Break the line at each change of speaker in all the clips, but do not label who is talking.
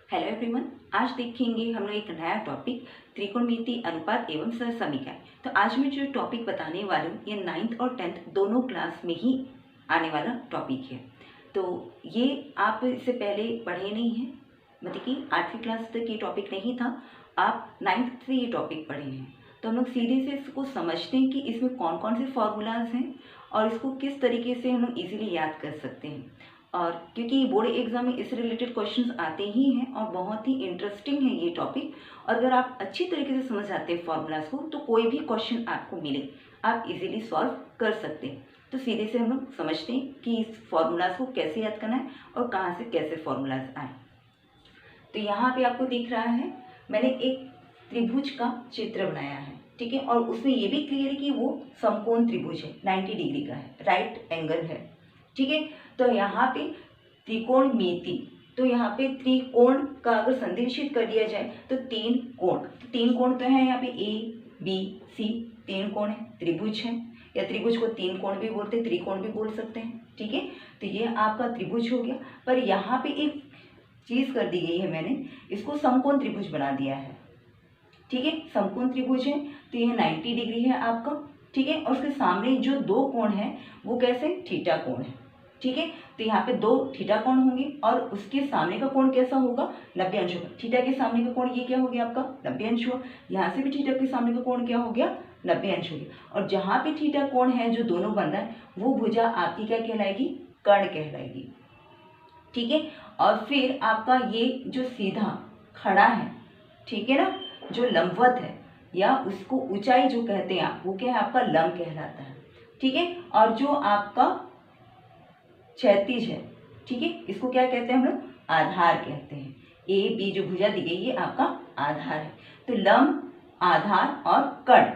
Hello everyone, आज देखेंगे हम लोग एक नया टॉपिक त्रिकोणमिति अनुपात एवं सहसमीकरण। तो आज मैं जो टॉपिक बताने वाली हूँ ये 9th और 10th दोनों क्लास में ही आने वाला टॉपिक है। तो ये आप इससे पहले पढ़े नहीं हैं, मतलब कि 8वीं क्लास तक ये टॉपिक नहीं था, आप 9th से ये टॉपिक पढ़े हैं। तो हम लोग सीधे से इसको समझते हैं कि इसमें कौन कौन से फॉर्मूलाज हैं और इसको किस तरीके से हम लोग ईजिली याद कर सकते हैं। और क्योंकि बोर्ड एग्जाम में इससे रिलेटेड क्वेश्चंस आते ही हैं और बहुत ही इंटरेस्टिंग है ये टॉपिक। और अगर आप अच्छी तरीके से समझ आते हैं फॉर्मूलाज को तो कोई भी क्वेश्चन आपको मिले आप इजीली सॉल्व कर सकते हैं। तो सीधे से हम लोग समझते हैं कि इस फॉर्मूलाज को कैसे याद करना है और कहाँ से कैसे फॉर्मूलाज आए। तो यहाँ पे आपको दिख रहा है मैंने एक त्रिभुज का चित्र बनाया है, ठीक है। और उसमें ये भी क्लियर है कि वो समकोण त्रिभुज है, 90 डिग्री का है, राइट एंगल है, ठीक है। तो यहाँ पे त्रिकोणमिति, तो यहाँ पे त्रिकोण का अगर संदर्भित कर दिया जाए तो तीन कोण तो है यहाँ पे ए बी सी, तीन कोण है, त्रिभुज है, या त्रिभुज को तीन कोण भी बोलते हैं, त्रिकोण भी बोल सकते हैं, ठीक है। तो ये आपका त्रिभुज हो गया। पर यहाँ पे एक चीज कर दी गई है, मैंने इसको समकोण त्रिभुज बना दिया है, ठीक है। समकोण त्रिभुज है तो ये 90 डिग्री है आपका, ठीक है। और उसके सामने जो दो कोण है वो कैसे, थीटा कोण है, ठीक है। तो यहाँ पे दो थीटा कोण होंगे और उसके सामने का कोण कैसा होगा, 90 अंश होगा। थीटा के सामने का कोण ये क्या हो गया आपका, 90 अंश हुआ। यहाँ से भी थीटा के सामने का कोण क्या हो गया, 90 अंश हो गया। और जहाँ पे थीटा कोण है जो दोनों बन रहा है वो भुजा आपकी क्या कहलाएगी, कर्ण कहलाएगी, ठीक है। और फिर आपका ये जो सीधा खड़ा है, ठीक है ना, जो लंबवत है या उसको ऊंचाई जो कहते हैं आप, वो क्या है आपका लंब कहलाता है, ठीक है। और जो आपका क्षैतिज है, ठीक है, इसको क्या कहते हैं हम लोग, आधार कहते हैं। ए बी जो भुजा दी गई है आपका आधार है। तो लंब, आधार और कर्ण,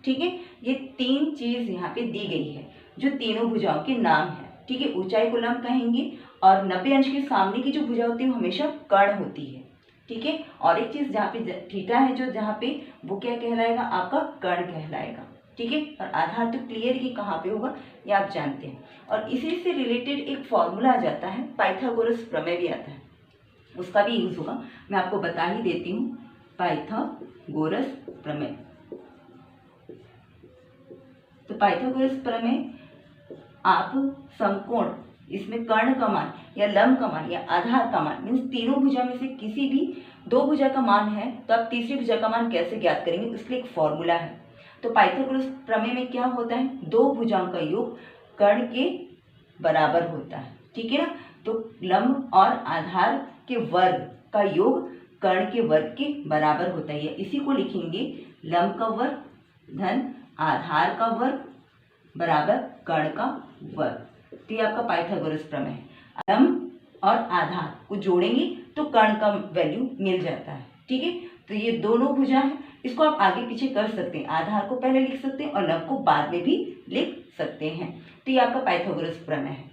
ठीक है, ये तीन चीज यहाँ पे दी गई है जो तीनों भुजाओं के नाम है, ठीक है। ऊंचाई को लंब कहेंगे और 90 अंश के सामने की जो भुजा होती है वो हमेशा कर्ण होती है, ठीक है। और एक चीज जहाँ पे थीटा है जो जहाँ पे, वो क्या कहलाएगा आपका, कर्ण कहलाएगा, ठीक है। और आधार तो क्लियर कि कहाँ पे होगा ये आप जानते हैं। और इसी से रिलेटेड एक फॉर्मूला आ जाता है, पाइथागोरस प्रमेय भी आता है, उसका भी यूज होगा, मैं आपको बता ही देती हूँ। पाइथागोरस प्रमेय, तो पाइथागोरस प्रमेय आप समकोण, इसमें कर्ण का मान या लंब का मान या आधार का मान, मीन्स तीनों भुजा में से किसी भी दो भुजा का मान है तो आप तीसरी भुजा का मान कैसे ज्ञात करेंगे, उसके लिए एक फॉर्मूला है। तो पाइथागोरस प्रमेय में क्या होता है, दो भुजाओं का योग कर्ण के बराबर होता है, ठीक है ना। तो लंब और आधार के वर्ग का योग कर्ण के वर्ग के बराबर होता है। इसी को लिखेंगे लंब का वर्ग धन आधार का वर्ग बराबर कर्ण का वर्ग। तो ये आपका पाइथागोरस प्रमेय है। लंब और आधार को जोड़ेंगे तो कर्ण का वैल्यू मिल जाता है, ठीक है। तो ये दोनों भुजा है, इसको आप आगे पीछे कर सकते हैं, आधार को पहले लिख सकते हैं और लंब को बाद में भी लिख सकते हैं। तो ये आपका पाइथागोरस प्रमेय है।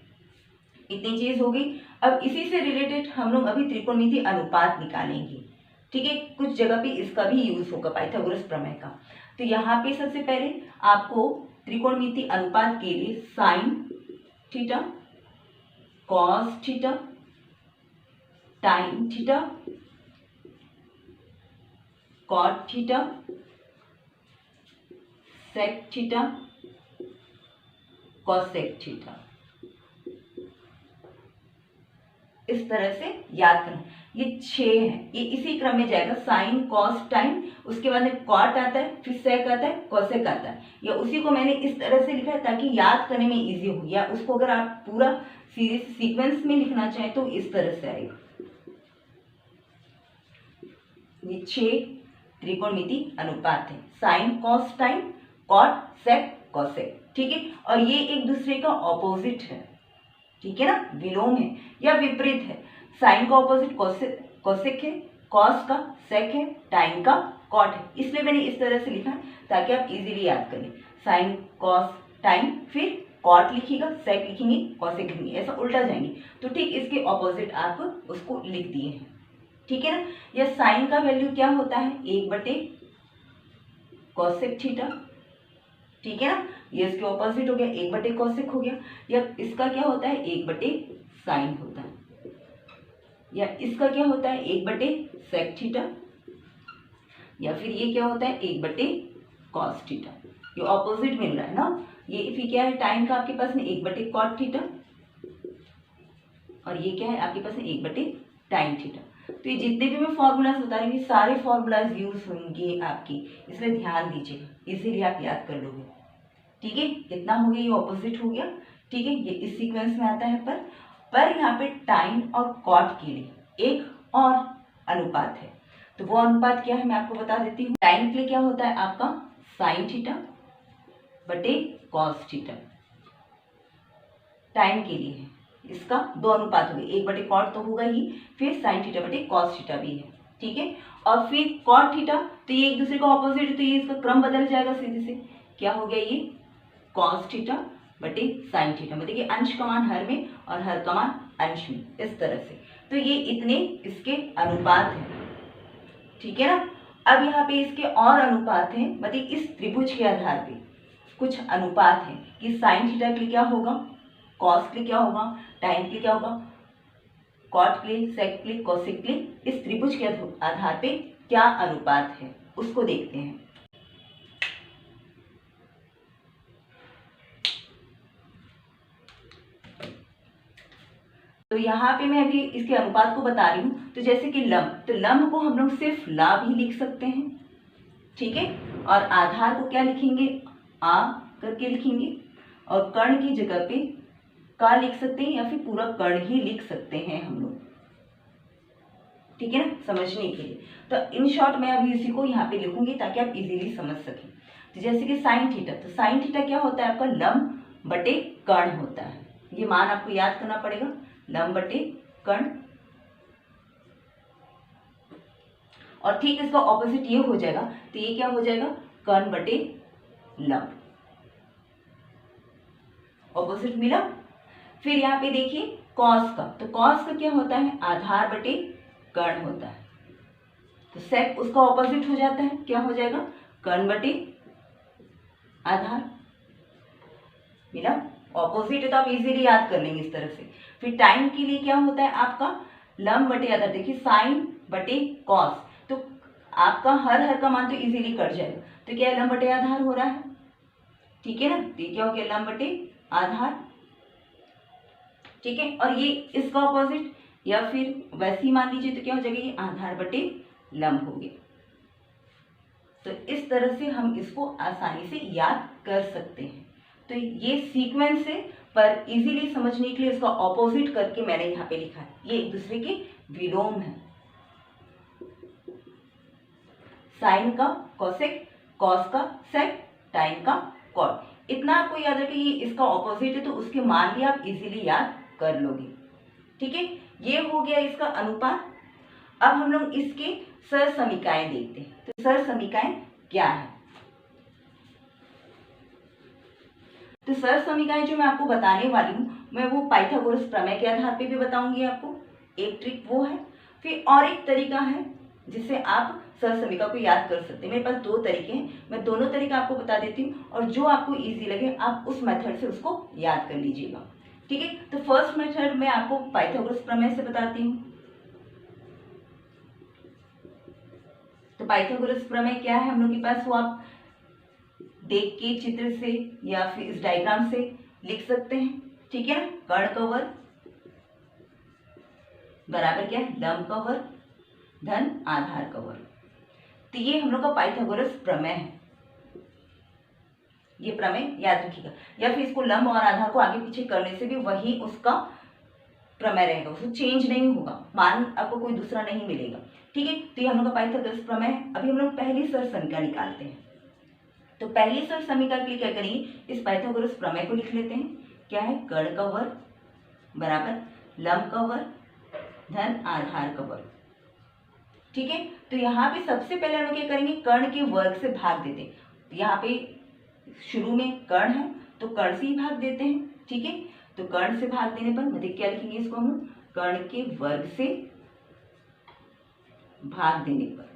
इतनी चीज हो गई। अब इसी से रिलेटेड हम लोग अभी त्रिकोणमिति अनुपात निकालेंगे, ठीक है। कुछ जगह पे इसका भी यूज होगा पाइथागोरस प्रमेय का। तो यहाँ पे सबसे पहले आपको त्रिकोणमिति अनुपात के लिए sine theta, cos theta, tan theta, cot theta, sec theta, cosec theta, इस तरह से याद करना। ये 6 है, ये इसी क्रम में जाएगा, साइन कॉस टाइन, उसके बाद में कॉट आता है, फिर सेक आता है, कॉसेक आता है। या उसी को मैंने इस तरह से लिखा है ताकि याद करने में इजी हो, या उसको अगर आप पूरा सीरीज सीक्वेंस में लिखना चाहें तो इस तरह से आएगा। ये 6 त्रिकोणमिति अनुपात है, साइन कॉस टाइन, कॉट सेक कॉसेक, ठीक है। और ये एक दूसरे का ऑपोजिट है, ठीक है ना, विलोम है या विपरीत है। साइन का ऑपोजिट कॉसेक है, कॉस का सेक है, टाइन का कॉट है, इसलिए मैंने इस तरह से लिखा है ताकि आप इजीली याद करें। साइन कॉस टाइन, फिर कॉट लिखिएगा, सेक लिखेंगे, कॉसेक लिखेंगे, ऐसा उल्टा जाएंगे। तो ठीक इसके ऑपोजिट आप उसको लिख दिए हैं, ठीक है ना। या साइन का वैल्यू क्या होता है, 1/cosec थीटा, ठीक है ना, ये इसके ऑपोजिट हो गया, 1/cosec हो गया। या इसका क्या होता है, 1/sin होता है, या इसका क्या होता है 1/sec थीटा, या फिर ये क्या होता है 1/cos थीटा। ये ऑपोजिट मिल रहा है ना, ये फिर क्या है टाइम का आपके पास में 1/cot थीटा, और ये क्या है आपके पास में 1/tan थीटा। तो ये जितने भी मैं फॉर्मूलाज बता रही हूँ सारे फॉर्मूलाज यूज होंगे आपकी, इसलिए ध्यान दीजिएगा, इसीलिए आप याद कर लोगे। ठीक है, कितना हो गया, ये ऑपोजिट हो गया। ठीक है, ये इस सीक्वेंस में आता है, पर यहाँ पे टाइन और कॉट के लिए एक और अनुपात है। तो वो अनुपात क्या है मैं आपको बता देती हूँ। टाइन के लिए क्या होता है आपका साइन थीटा बटे कॉस थीटा, टाइम के लिए है। इसका दो अनुपात हो गए, 1/cot तो होगा ही, फिर साइन थीटा बटे कॉस थीटा भी है। ठीक है, और फिर कॉट थीटा, तो ये एक दूसरे का ऑपोजिट है, तो ये इसका क्रम बदल जाएगा सीधे से, क्या हो गया ये कॉस थीटा बटे साइन थीटा, मतलब ये अंश का मान हर में और हर का मान अंश में, इस तरह से। तो ये इतने इसके अनुपात हैं। ठीक है ना, अब यहाँ पे इसके और अनुपात हैं, मतलब इस त्रिभुज के आधार पे कुछ अनुपात हैं कि साइन थीटा के लिए क्या होगा, कॉस के लिए क्या होगा, टाइन के लिए क्या होगा, कॉट के लिए, सेक के लिए, कोसेक के लिए, इस त्रिभुज के आधार पे क्या अनुपात है उसको देखते हैं। तो यहाँ पे मैं अभी इसके अनुपात को बता रही हूँ। तो जैसे कि लंब, तो लंब को हम लोग सिर्फ ला भी लिख सकते हैं। ठीक है, और आधार को क्या लिखेंगे, आ करके लिखेंगे, और कर्ण की जगह पे का लिख सकते हैं, या फिर पूरा कर्ण ही लिख सकते हैं हम लोग। ठीक है ना, समझने के लिए। तो इन शॉर्ट मैं अभी इसी को यहाँ पे लिखूंगी ताकि आप इजीली समझ सकें। तो जैसे कि साइन थीटा, तो साइन थीटा क्या होता है आपका लंब बटे कर्ण होता है, ये मान आपको याद करना पड़ेगा, लंब बटे कर्ण। और ठीक इसका ऑपोजिट ये हो जाएगा, तो ये क्या हो जाएगा कर्ण बटे लंब, ऑपोजिट मिला। फिर यहाँ पे देखिए कॉस का, तो कॉस का क्या होता है आधार बटे कर्ण होता है, तो सेक उसका ऑपोजिट हो जाता है, क्या हो जाएगा कर्ण बटे आधार, मिला। ऑपोजिट है तो आप इजीली याद कर लेंगे इस तरह से। फिर टाइम के लिए क्या होता है आपका लंब बटे आधार, देखिए साइन बटे कॉस, तो आपका हर का मान तो इजीली कट जाएगा, तो क्या लंब बटे आधार हो रहा है। ठीक है ना, तो ये क्या हो गया लंब बटे आधार। ठीक है, और ये इसका ऑपोजिट, या फिर वैसे ही मान लीजिए तो क्या हो जाएगा ये आधार बटे लंब हो गया। तो इस तरह से हम इसको आसानी से याद कर सकते हैं। तो ये सीक्वेंस है, पर इजीली समझने के लिए इसका ऑपोजिट करके मैंने यहाँ पे लिखा है, ये एक दूसरे के विलोम है। साइन का कोसेक, कॉस का सेक, टाइन का कॉट, इतना आपको याद रखें, ये इसका ऑपोजिट है तो उसके मान भी आप इजीली याद कर लोगे। ठीक है, ये हो गया इसका अनुपात। अब हम लोग इसके सरसमीकाएं देखते हैं। तो सरसमीकाएं क्या है, तो सरसमीकाएं जो मैं आपको बताने वाली हूँ, मैं वो पाइथागोरस प्रमेय के आधार पे भी बताऊंगी आपको, एक ट्रिक वो है। फिर और एक तरीका है जिससे आप सरसमीका को याद कर सकते हैं। मेरे पास दो तरीके हैं, मैं दोनों तरीका आपको बता देती हूँ, और जो आपको इजी लगे आप उस मेथड से उसको याद कर लीजिएगा। ठीक है, तो फर्स्ट मेथड मैं आपको पाइथागोरस प्रमेय से बताती हूँ। तो पाइथागोरस प्रमेय क्या है हम लोग के पास, वो आप देख के चित्र से या फिर इस डायग्राम से लिख सकते हैं। ठीक है ना, कर्ण का वर्ग बराबर क्या है लंब का वर्ग धन आधार का वर्ग। तो ये हम लोग का पाइथागोरस प्रमेय है, ये प्रमेय याद रखिएगा। या फिर इसको लंब और आधार को आगे पीछे करने से भी वही उसका प्रमेय रहेगा, उसको चेंज नहीं होगा, मान आपको कोई दूसरा नहीं मिलेगा। ठीक है, तो ये हम लोग का पाइथागोरस प्रमेय है। अभी हम लोग पहली सरसमीका निकालते हैं। तो पहली सरसमीका के लिए क्या करेंगे, इस पाइथागोरस प्रमेय को लिख लेते हैं, क्या है कर्ण का वर्ग बराबर लंब का वर्ग धन आधार का वर्ग। ठीक है, तो यहाँ पे सबसे पहले हम लोग क्या करेंगे, कर्ण के वर्ग से भाग देते हैं। यहाँ पे शुरू में कर्ण है तो कर्ण से ही भाग देते हैं। ठीक है, तो कर्ण से भाग देने पर मतलब क्या लिखेंगे इसको हम लोग, कर्ण के वर्ग से भाग देने पर।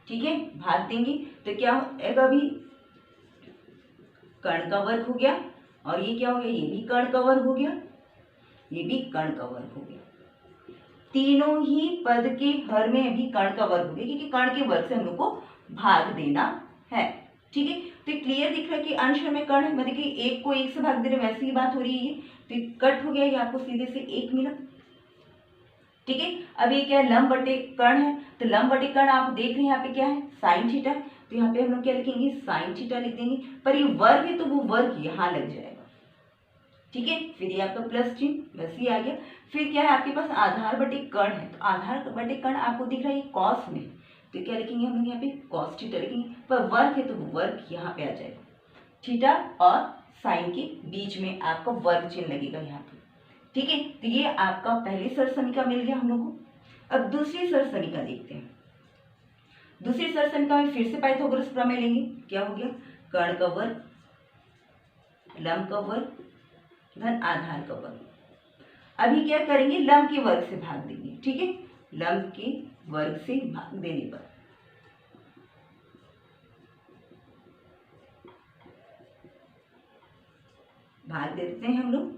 ठीक है, भाग देंगे तो क्या होगा, अभी कर्ण का वर्ग हो गया, और ये क्या हो गया, ये भी कर्ण का वर्ग हो गया। ये भी कर्ण का वर्ग हो गया। तीनों ही पद के हर में भी कर्ण का वर्ग हो गया, क्योंकि कर्ण के वर्ग से हम लोग को भाग देना है। ठीक है, तो क्लियर दिख रहा है कि अंश में कर्ण है, मतलब कि एक को एक से भाग दे रहे, वैसी ही बात हो रही है। तो कट हो गया, ये आपको सीधे से एक मिला। ठीक है, अब ये क्या है, लंब बटे कर्ण है, तो लंब बटे कर्ण आप देख रहे हैं यहाँ पे क्या है, साइन थीटा। तो यहाँ पे हम लोग क्या लिखेंगे, साइन थीटा लिख देंगे, पर ये वर्ग है तो वो वर्ग यहाँ लग जाएगा। ठीक है, फिर ये आपका प्लस चिन्ह वैसे ही आ गया। फिर क्या है, आपके पास आधार बटे कर्ण है, तो आधार बटे कर्ण आपको दिख रहा है कॉस में, तो क्या लिखेंगे हम लोग यहाँ पे कॉस थीटा लिखेंगे, पर वर्ग है तो वो वर्ग यहाँ पे आ जाएगा। थीटा और साइन के बीच में आपका वर्ग चिन्ह लगेगा यहाँ पे। ठीक है, तो ये आपका पहली सर समीका मिल गया हम लोग को। अब दूसरी सर समीका देखते हैं। दूसरी सर समीका में फिर से पाइथागोरस प्रमेय लेंगे। क्या हो गया, कर्ण का वर्ग, लंब का वर्ग धन आधार का वर्ग। अभी क्या करेंगे, लंब के वर्ग से भाग देंगे। ठीक है, लंब के वर्ग से भाग देने पर भाग देते हैं हम लोग।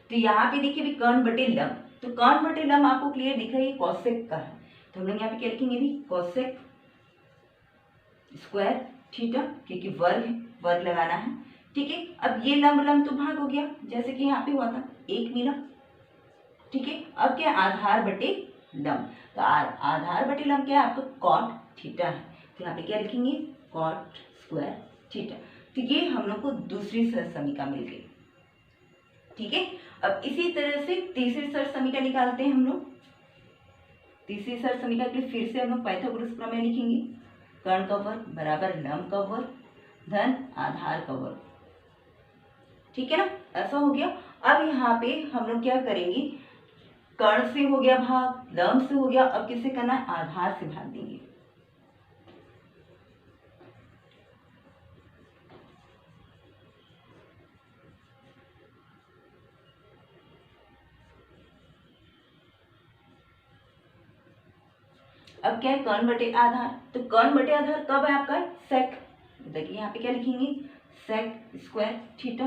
तो यहाँ पे देखिए भी कर्ण बटे लंब, तो कर्ण बटे लंब आपको क्लियर दिख रहा है, ये कॉसेक का है, तो हम लोग यहाँ पे क्या लिखेंगे भी, कॉसेक स्क्वायर थीटा, क्योंकि वर्ग है, वर्ग लगाना है। ठीक है, अब ये लंब लंब तो भाग हो गया, जैसे कि यहाँ पे हुआ था, एक मिला। ठीक है, अब क्या, आधार बटे लंब, तो आधार बटे लंब क्या है आपका, कॉट थीटा है, तो यहाँ पे क्या लिखेंगे, कॉट स्क्वायर थीटा। तो ये हम लोग को दूसरी सर समीका मिल गई। ठीक है, अब इसी तरह से तीसरी सर समीका निकालते हैं हम लोग। तीसरी सर समीका के लिए फिर से हम लोग पाइथागोरस प्रमेय लिखेंगे। कर्ण का वर्ग बराबर लंब का वर्ग धन आधार का वर्ग। ठीक है ना, ऐसा हो गया। अब यहाँ पे हम लोग क्या करेंगे, कर्ण से हो गया भाग, लंब से हो गया, अब किससे करना है, आधार से भाग देंगे। अब क्या है, कर्ण बटे आधार, तो कर्ण बटे आधार कब है आपका, सेक। देखिए यहाँ पे क्या लिखेंगे, सेक स्क्वायर थीटा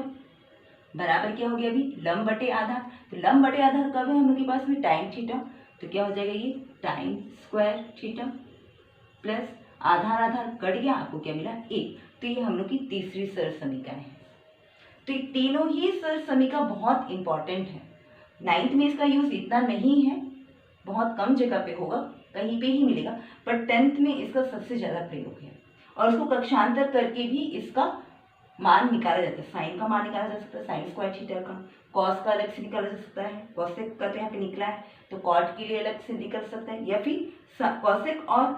बराबर क्या हो गया अभी, लंब बटे आधार, तो लंब बटे आधार कब है हम लोग के पास में, टाइम थीटा, तो क्या हो जाएगा ये time square theta plus Aadhaar Aadhaar cut गया, आपको क्या मिला, एक। तो ये हम लोग की तीसरी सर समीका है। तो ये तीनों ही सर समीका बहुत इंपॉर्टेंट है। 9th में इसका यूज इतना नहीं है, बहुत कम जगह पे होगा, कहीं पे ही मिलेगा, पर 10th में इसका सबसे ज्यादा प्रयोग है। और उसको कक्षांतर करके भी इसका मान निकाला जाता है, साइन का मान निकाला जा सकता है, साइन स्क्वायर थीटा का, कॉस का अलग से निकाला जा सकता है, कॉसेक का तो यहाँ पे निकला है, तो कॉट के लिए अलग से निकल सकता है, या फिर कॉसेक और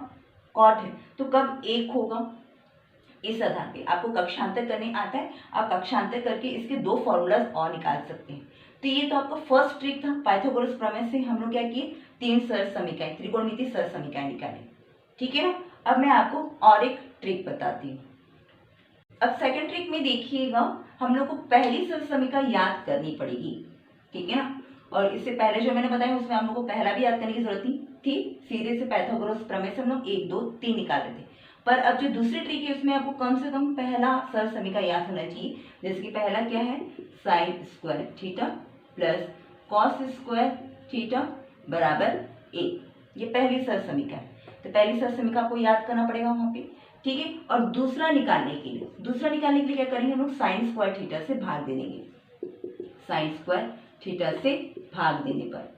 कॉट है तो कब एक होगा, इस आधार पे आपको कक्षांतर करने आता है, आप कक्षांतर करके इसके दो फॉर्मूलाज और निकाल सकते हैं। तो ये तो आपका फर्स्ट ट्रिक था, पाइथागोरस प्रमेय से हम लोग क्या किए, तीन सर समीकाएं, त्रिकोणमितीय सर समीकाएं निकाले। ठीक है ना, अब मैं आपको और एक ट्रिक बताती हूँ। अब सेकंड ट्रिक में देखिएगा, हम लोग को पहली सर समीका याद करनी पड़ेगी। ठीक है ना, और इससे पहले जो मैंने बताया उसमें हम लोग को पहला भी याद करने की जरूरत थी, सीधे से पाइथागोरस प्रमेय से हम लोग 1 2 3 निकाल रहे थे। पर अब जो दूसरी ट्रिक है उसमें आपको कम से कम पहला सर समीका याद होना चाहिए। जैसे कि पहला क्या है, sign square theta plus cos square theta बराबर 1, ये पहली सर समीका है। तो पहली सर समीका को याद करना पड़ेगा वहां पे। ठीक है, और दूसरा निकालने के लिए क्या करेंगे हम लोग, साइन स्क्वायर थीटा से भाग दे देंगे। साइन स्क्वायर थीटा से भाग देने पर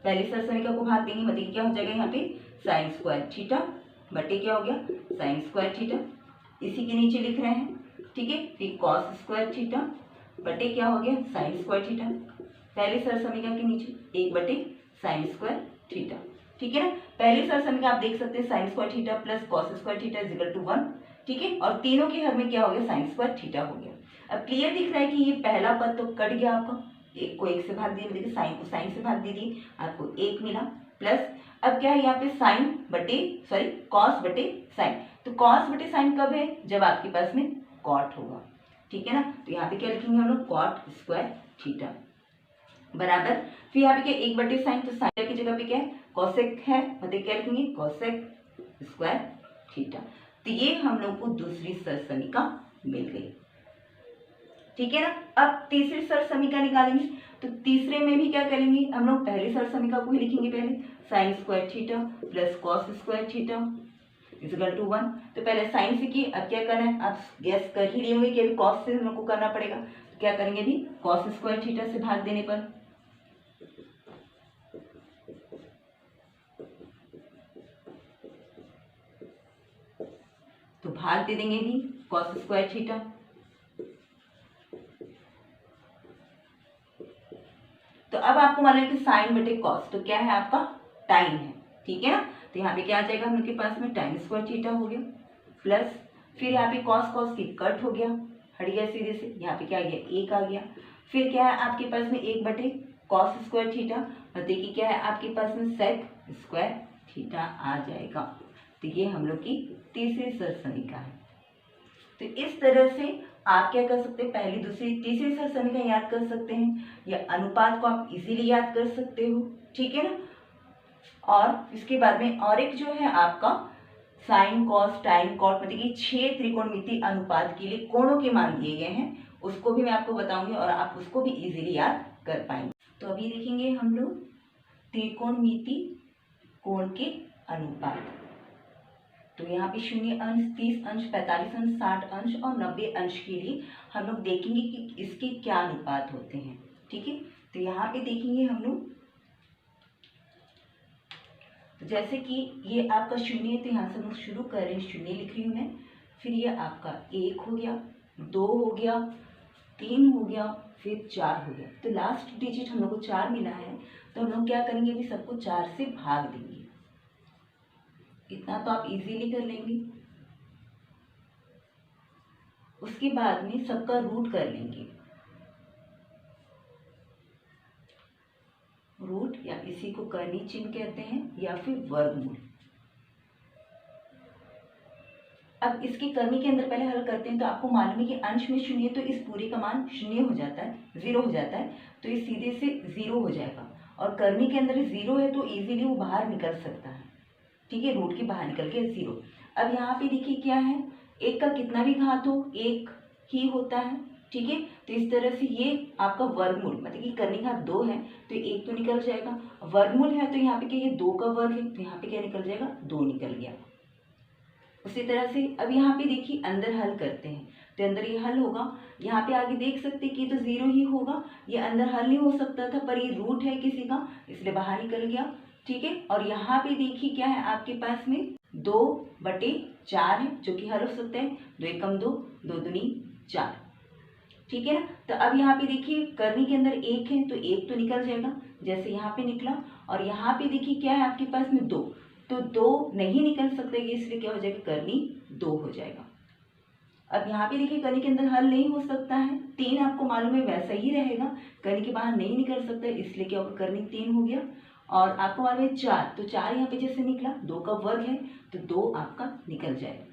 पहली सर समीका को भाग देंगे, मतलब क्या हो जाएगा यहाँ पे, साइन स्क्वायर थीटा बटे क्या हो गया, साइन स्क्वायर थीटा, इसी के नीचे लिख रहे हैं। ठीक है, फिर कॉस स्क्वायर थीटा बटे क्या हो गया, साइन स्क्वायर थीटा, पहली सर समीका के नीचे 1 बटे साइन स्क्वायर थीटा। ठीक है ना, पहली सर समीका आप देख सकते हैं, sine square theta plus cos square theta is equal to 1। ठीक है, और तीनों के हर में क्या हो गया, साइन स्क्वायर थीटा हो गया। अब क्लियर दिख रहा है कि ये पहला पद तो कट गया आपका, एक को एक से भाग दिया, देखिए साइन को साइन से भाग दीजिए, आपको 1 मिला, प्लस अब क्या है यहाँ पे कॉस बटे साइन, तो कॉस बटे साइन कब है, जब आपके पास में कॉट होगा। ठीक है ना, तो यहाँ पे क्या लिखेंगे हम लोग, कॉट स्क्वायर थीटा बराबर, फिर यहाँ पे क्या 1 बटे साइन, तो साइन की जगह पे क्या है, कॉसेक है, मतलब क्या लिखेंगे, कॉसेक स्क्वायर थीटा। तो ये हम लोग को दूसरी सरसमिका मिल गई, ठीक है ना। अब तीसरी सरसमिका निकालेंगे, तो तीसरे में भी क्या करेंगे, हम लोग पहली सरसमिका को ही लिखेंगे पहले, sine square theta plus cos square theta equal to 1। तो पहले साइन से किए, अब क्या करना है, आप गैस कर ही लिए होंगे कि अभी कॉस से हम लोग को करना पड़ेगा। तो क्या करेंगे, अभी कॉस स्क्वायर थीटा से भाग देने पर, तो भाग दे देंगे भी कॉस स्क्वायर थीटा। तो अब आपको मालूम है कि साइन बटे कॉस तो क्या है, आपका टाइम है, ठीक है ना। तो यहाँ पे क्या आ जाएगा हम लोग के पास में, टाइम स्क्वायर थीटा हो गया, प्लस फिर यहाँ पे कॉस कॉस की कट हो गया, हट गया सीधे से, यहाँ पे क्या आ गया, एक आ गया। फिर क्या है आपके पास में, एक बटे कॉस स्क्वायर थीटा, और देखिए क्या है आपके पास में, सेक स्क्वायर थीटा आ जाएगा। तो ये हम लोग की तीसरी सरसमिका है। तो इस तरह से आप क्या कर सकते हैं, पहली दूसरी तीसरी सरसमिका याद कर सकते हैं, या अनुपात को आप इजीली याद कर सकते हो, ठीक है ना। और इसके बाद में और एक जो है आपका साइन कॉस टाइन कॉट, मतलब कि 6 त्रिकोणमितीय अनुपात के लिए कोणों के मान दिए गए हैं, उसको भी मैं आपको बताऊंगी और आप उसको भी इजीली याद कर पाएंगे। तो अभी देखेंगे हम लोग त्रिकोणमितीय कोण के अनुपात। तो यहाँ पे 0 अंश, 30 अंश, 45 अंश, 60 अंश और 90 अंश के लिए हम लोग देखेंगे कि इसके क्या अनुपात होते हैं, ठीक है। तो यहाँ पे देखेंगे हम लोग, तो जैसे कि ये आपका 0 है, तो यहाँ से हम लोग शुरू कर रहे हैं, 0 लिख रही हूँ मैं, फिर ये आपका 1 हो गया, 2 हो गया, 3 हो गया, फिर 4 हो गया। तो लास्ट डिजिट हम लोग को 4 मिला है, तो हम लोग क्या करेंगे, अभी सबको 4 से भाग देंगे। इतना तो आप इजीली कर लेंगे। उसके बाद में सबका रूट कर लेंगे, रूट या इसी को कर्णी चिन्ह कहते हैं या फिर वर्गमूल। अब इसकी कर्णी के अंदर पहले हल करते हैं, तो आपको मालूम है कि अंश में 0 तो इस पूरे का मान 0 हो जाता है, 0 हो जाता है, तो ये सीधे से 0 हो जाएगा। और कर्णी के अंदर 0 है तो इजीली वो बाहर निकल सकता है, ठीक है, रूट के बाहर निकल के 0। अब यहाँ पे देखिए क्या है, एक का कितना भी घात हो एक ही होता है, ठीक है। तो इस तरह से ये आपका वर्गमूल, मतलब कि कर्णी घात 2 है तो एक तो निकल जाएगा, वर्गमूल है तो यहाँ पे क्या, ये 2 का वर्ग है तो यहाँ पे क्या निकल जाएगा, 2 निकल गया। उसी तरह से अब यहाँ पे देखिए अंदर हल करते हैं, तो अंदर ये हल होगा, यहाँ पे आगे देख सकते हैं कि तो 0 ही होगा, ये अंदर हल नहीं हो सकता था, पर ये रूट है किसी का इसलिए बाहर निकल गया, ठीक है। और यहाँ पे देखिए क्या है आपके पास में 2/4 है जो कि हल हो सकता है, 2 एकम 2, 2 दूनी 4, ठीक है ना। तो अब यहाँ पे देखिए कर्णी के अंदर 1 है तो 1 तो निकल जाएगा जैसे यहाँ पे निकला, और यहाँ पे देखिए क्या है आपके पास में 2, तो 2 नहीं निकल सकते, इसलिए क्या हो जाएगा, कर्णी 2 हो जाएगा। अब यहाँ पे देखिए कर्णी के अंदर हल नहीं हो सकता है, 3 आपको मालूम है वैसा ही रहेगा, कर्णी के बाहर नहीं निकल सकता, इसलिए क्या होगा, कर्णी 3 हो गया। और आपको मालूम है 4, तो 4 यहाँ पे जैसे निकला, 2 का वर्ग है तो 2 आपका निकल जाएगा।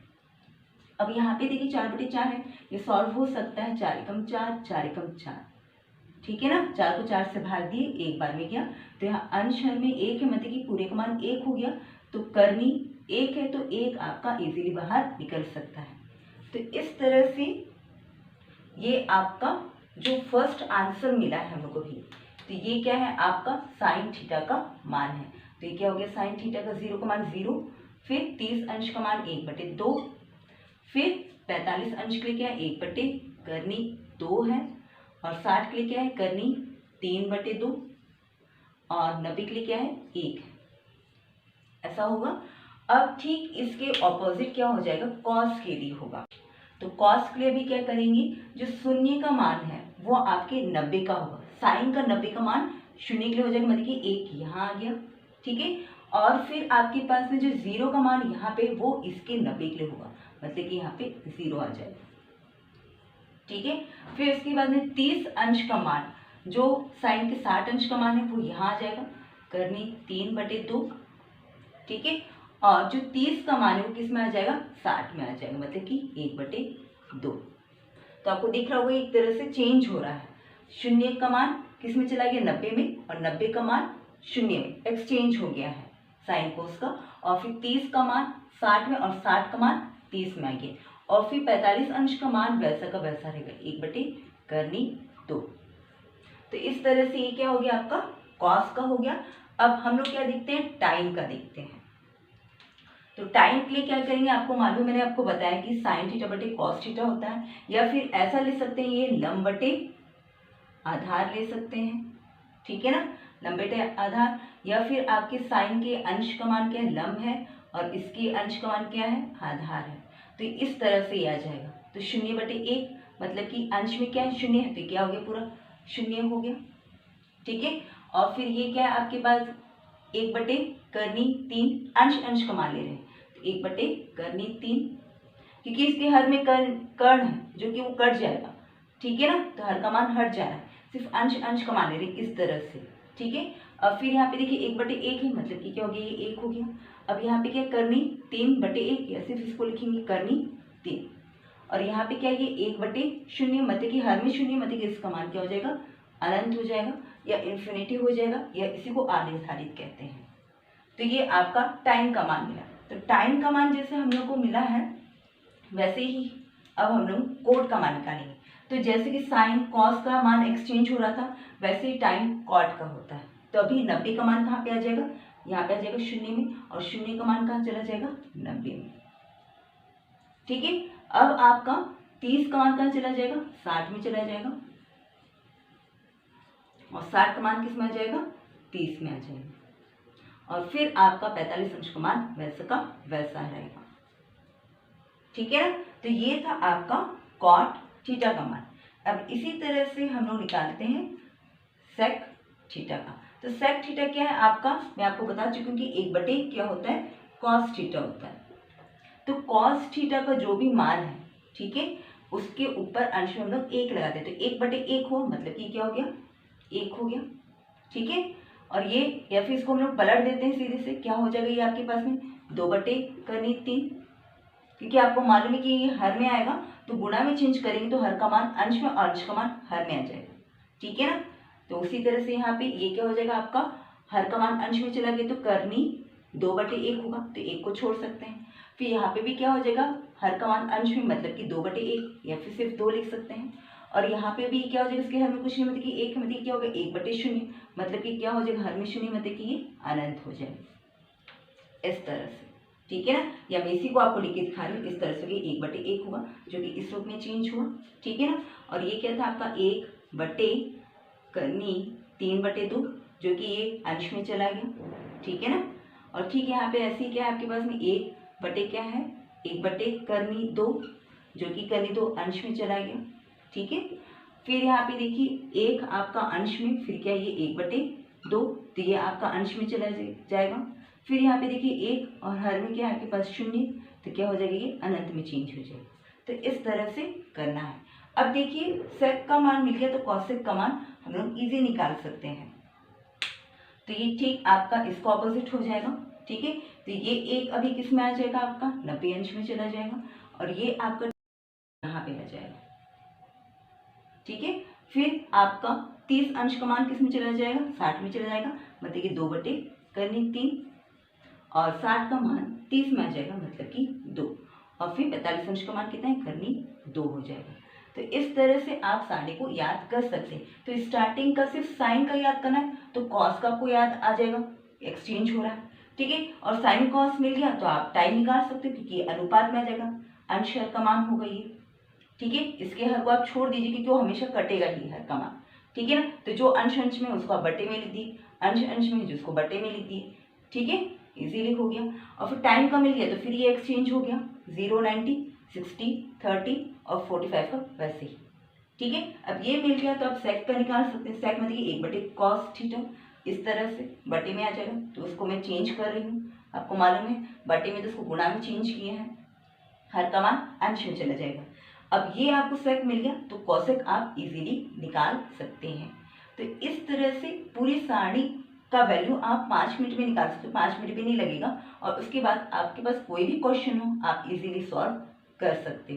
अब यहाँ पे देखिए 4/4 है, ये सॉल्व हो सकता है, 4 एकम 4, 4 एकम 4, ठीक है ना। 4 को 4 से भाग दिए, एक बार में गया, तो यहाँ अंश हर में 1 है, मतलब कि पूरे का मान 1 हो गया, तो कर्णी 1 है तो 1 आपका इजीली बाहर निकल सकता है। तो इस तरह से ये आपका जो फर्स्ट आंसर मिला है हम लोग को भी, तो ये क्या है आपका साइन थीटा का मान है। तो ये क्या हो गया, साइन थीटा का 0 का मान 0, फिर 30 अंश का मान 1/2, फिर 45 अंश के लिए क्या है 1 कर्णी 2 है, और 60 के लिए क्या है कर्णी 3/2, और 90 के लिए क्या है 1 है, ऐसा होगा। अब ठीक इसके ऑपोजिट क्या हो जाएगा, कॉस के लिए होगा। तो कॉस के लिए भी क्या करेंगे, जो शून्य का मान है वो आपके 90 का होगा, साइन का 90 का मान शून्य के लिए हो जाएगा, मतलब कि 1 यहाँ आ गया, ठीक है। और फिर आपके पास में जो 0 का मान यहाँ पे वो इसके 90 के लिए होगा, मतलब कि यहाँ पे 0 आ जाएगा, ठीक है। फिर इसके बाद में 30 अंश का मान, जो साइन के 60 अंश का मान है वो यहाँ आ जाएगा, कर्णी 3/2, ठीक है। और जो 30 का मान है वो किस में आ जाएगा, 60 में आ जाएगा, मतलब कि 1/2। तो आपको दिख रहा होगा एक तरह से चेंज हो रहा है, शून्य का मान किस में चला गया 90 में, और 90 का मान शून्य में एक्सचेंज हो गया है, साइन कोस का, और फिर 30 का मान 60 में और 60 का मान 30 में आएंगे, और फिर 45 अंश का मान वैसा का वैसा रहेगा 1/2। तो इस तरह से ये क्या हो गया आपका कॉस का हो गया। अब हम लोग क्या देखते हैं, टाइम का देखते हैं। तो टाइम के लिए क्या करेंगे, आपको मालूम, मैंने आपको बताया कि साइन थीटा बटे कॉस थीटा होता है, या फिर ऐसा ले सकते हैं ये लंब बटे आधार ले सकते हैं, ठीक है ना, लंब बटे आधार, या फिर आपके साइन के अंश का मान क्या है, लंब है, और इसके अंश का मान क्या है, आधार है। तो इस तरह से ये आ जाएगा। तो 0/1 मतलब कि अंश में क्या है, 0 है, तो क्या हो गया, पूरा 0 हो गया, ठीक है। और फिर ये क्या है आपके पास 1/3, अंश अंश का मान ले रहे हैं, तो 1/3, क्योंकि इसके हर में कर्ण है जो कि वो कट जाएगा, ठीक है ना, तो हर का मान हट जा रहा है, सिर्फ अंश अंश का मान ले रहे हैं इस तरह से, ठीक है। अब फिर यहाँ पे देखिए 1/1 है, मतलब कि क्या हो गया, ये 1 हो गया। अब यहाँ पे क्या करनी 3/1, या सिर्फ इसको लिखेंगे करनी 3, और यहाँ पे क्या ये 1/0, मतलब कि हर में 0, मतलब कि इसका मान क्या हो जाएगा, अनंत हो जाएगा, या इन्फिनिटी हो जाएगा, या इसी को अनिर्धारित कहते हैं। तो ये आपका टाइम का मान मिला। तो टाइम का मान जैसे हम लोग को मिला है, वैसे ही अब हम लोग कोट का मान निकालेंगे। तो जैसे कि साइन कॉस का मान एक्सचेंज हो रहा था, वैसे ही टाइम कॉट का होता है। तो अभी 90 का मान कहाँ पे आ जाएगा, यहाँ पे आ जाएगा 0 में, और 0 का मान कहाँ चला जाएगा, 90 में, ठीक है। अब आपका 30 का मान कहाँ चला जाएगा, 60 में चला जाएगा, और 60 का मान किस में आ जाएगा, 30 में आ जाएगा, और फिर आपका 45 अंश का मान वैसा का वैसा रहेगा, ठीक है ना। तो ये था आपका कॉट थीटा का मान। अब इसी तरह से हम लोग निकालते हैं सेक थीटा का। तो सेक थीटा क्या है आपका, मैं आपको बता चुकी हूँ कि 1/, क्या होता है, कॉस थीटा होता है। तो कॉस थीटा का जो भी मान है, ठीक है, उसके ऊपर अंश में हम लोग 1 लगा देते, तो 1/1 हो, मतलब कि क्या हो गया, 1 हो गया, ठीक है। और ये, या फिर इसको हम लोग पलट देते हैं सीधे से, क्या हो जाएगा ये आपके पास में 2/3, क्योंकि आपको मालूम है कि ये हर में आएगा, तो गुणा में चेंज करेंगे तो हर का मान अंश में और अंश का मान हर में आ जाएगा, ठीक है ना। तो उसी तरह से यहाँ पे ये क्या हो जाएगा आपका, हर का मान अंश में चला गया, तो करनी 2/1 होगा, तो 1 को छोड़ सकते हैं। फिर यहाँ पे भी क्या हो जाएगा, हर का मान अंश में, मतलब कि 2/1, या फिर सिर्फ 2 लिख सकते हैं। और यहाँ पे भी क्या हो जाएगा, इसके हर में कुछ नहीं, मतलब कि 1, मतलब क्या होगा 1/0, मतलब कि क्या हो जाएगा, हर में 0, मतलब कि ये अनंत हो जाएगा, इस तरह से, ठीक है ना। या मैं इसी को आपको लिख के दिखा रही हूँ, इस तरह से 1/1 होगा, जो कि इस रूप में चेंज हुआ, ठीक है ना। और ये क्या था आपका 1/3/2, जो कि ये अंश में चला गया, ठीक है ना। और ठीक है, यहाँ पे ऐसे ही क्या है आपके पास में 1/, क्या है 1/2, जो कि करनी 2 अंश में चला गया, ठीक है। फिर यहाँ पे देखिए 1 आपका अंश में, फिर क्या ये 1/2, तो ये आपका अंश में चला जाएगा। फिर यहाँ पे देखिए 1 और हर में क्या है आपके पास 0, तो क्या हो जाएगा, ये अनंत में चेंज हो जाएगा। तो इस तरह से करना है। अब देखिए सेक का मान मिल गया, तो कॉसेक का मान हम लोग इजी निकाल सकते हैं। तो ये ठीक आपका इसको ऑपोजिट हो जाएगा, ठीक है। तो ये एक अभी किस में आ जाएगा आपका 90 अंश में चला जाएगा, और ये आपका यहाँ पे आ जाएगा, ठीक है। फिर आपका 30 अंश का मान किस में चला जाएगा, 60 में चला जाएगा, मतलब कि 2/3, और 60 का मान 30 में आ जाएगा, मतलब कि 2, और फिर 45 अंश का मान कितना है, करनी 2 हो जाएगा। तो इस तरह से आप सारे को याद कर सकते हैं। तो स्टार्टिंग का सिर्फ साइन का याद करना है, तो कॉस का आपको याद आ जाएगा, एक्सचेंज हो रहा है, ठीक है। और साइन कॉस मिल गया तो आप टाइम निकाल सकते हो, क्योंकि अनुपात में आ जाएगा, अंश हर का मान होगा ये, ठीक है। इसके हर को आप छोड़ दीजिए, क्योंकि वो हमेशा कटेगा ही हर का मान, ठीक है ना। तो जो अंश अंश में उसको आप बट्टे में लिख दिए, अंश अंश में जिसको बट्टे में लिख दिए, ठीक है, इजीली हो गया। और फिर टाइम का मिल गया, तो फिर ये एक्सचेंज हो गया, 0, 90, 60, 30 और 45 का वैसे ही, ठीक है। अब ये मिल गया, तो आप सेक का निकाल सकते हैं। सेक मतलब 1/cos θ, इस तरह से बटे में आ जाएगा, तो उसको मैं चेंज कर रही हूँ, आपको मालूम है बटे में तो उसको गुणा में चेंज किए हैं, हर का मान अंश में चला जाएगा। अब ये आपको सेक मिल गया, तो कॉसेक आप इजीली निकाल सकते हैं। तो इस तरह से पूरी सारणी का वैल्यू आप 5 मिनट में निकाल सकते हो, 5 मिनट भी नहीं लगेगा। और उसके बाद आपके पास कोई भी क्वेश्चन हो आप इजीली सॉल्व कर सकते हो।